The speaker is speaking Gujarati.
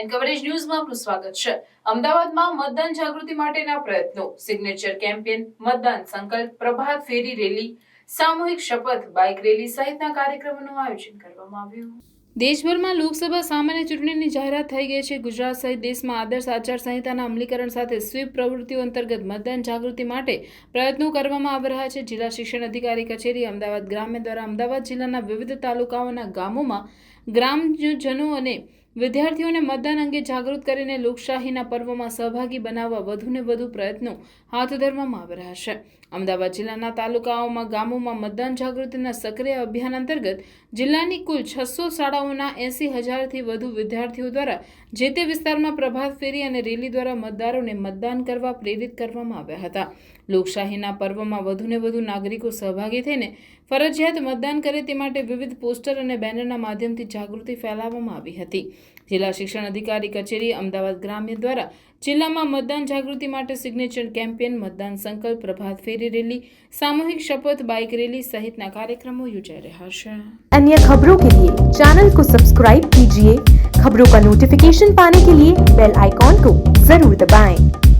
એન્ડ કવરેજ ન્યૂઝમાં આપનું સ્વાગત છે। અમદાવાદમાં મતદાન જાગૃતિ માટેના પ્રયત્નો, સિગ્નેચર કેમ્પેન, મતદાન સંકલ્પ, પ્રભાત ફેરી રેલી, સામૂહિક શપથ, બાઇક રેલી સહિતના કાર્યક્રમોનું આયોજન કરવામાં આવ્યું। દેશભરમાં લોકસભા સામાન્ય ચૂંટણીની જાહેરાત થઈ ગઈ છે। ગુજરાત સહિત દેશમાં આદર્શ આચાર સંહિતાના અમલીકરણ સાથે સ્વીપ પ્રવૃત્તિઓ અંતર્ગત મતદાન જાગૃતિ માટે પ્રયત્નો કરવામાં આવી રહ્યા છે। જિલ્લા શિક્ષણ અધિકારી કચેરી અમદાવાદ ગ્રામ્ય દ્વારા અમદાવાદ જિલ્લાના વિવિધ તાલુકાઓના ગામોમાં ગ્રામજનો અને વિદ્યાર્થીઓને મતદાન અંગે જાગૃત કરીને લોકશાહીના પર્વમાં સહભાગી બનાવવા વધુને વધુ પ્રયત્નો હાથ ધરવામાં આવી રહ્યા છે। અમદાવાદ જિલ્લાના તાલુકાઓમાં ગામોમાં મતદાન જાગૃતિના સક્રિય અભિયાન અંતર્ગત જિલ્લાની કુલ 600 શાળાઓના 80,000થી વધુ વિદ્યાર્થીઓ દ્વારા જે તે વિસ્તારમાં પ્રભાત ફેરી અને રેલી દ્વારા મતદારોને મતદાન કરવા પ્રેરિત કરવામાં આવ્યા હતા। લોકશાહીના પર્વમાં વધુને વધુ નાગરિકો સહભાગી થઈને ફરજિયાત મતદાન કરે તે માટે વિવિધ પોસ્ટર અને બેનરના માધ્યમથી જાગૃતિ ફેલાવવામાં આવી હતી। જિલ્લા શિક્ષણ અધિકારી કચેરી અમદાવાદ ગ્રામ્ય દ્વારા જિલ્લામાં મતદાન જાગૃતિ માટે સિગ્નેચર કેમ્પેન, મતદાન સંકલ્પ, પ્રભાત ફેરી રેલી, सामूहिक शपथ, बाइक रैली सहित कार्यक्रमों योजाई रहा है। अन्य खबरों के लिए चैनल को सब्सक्राइब कीजिए। खबरों का नोटिफिकेशन पाने के लिए बेल आइकॉन को जरूर दबाएं।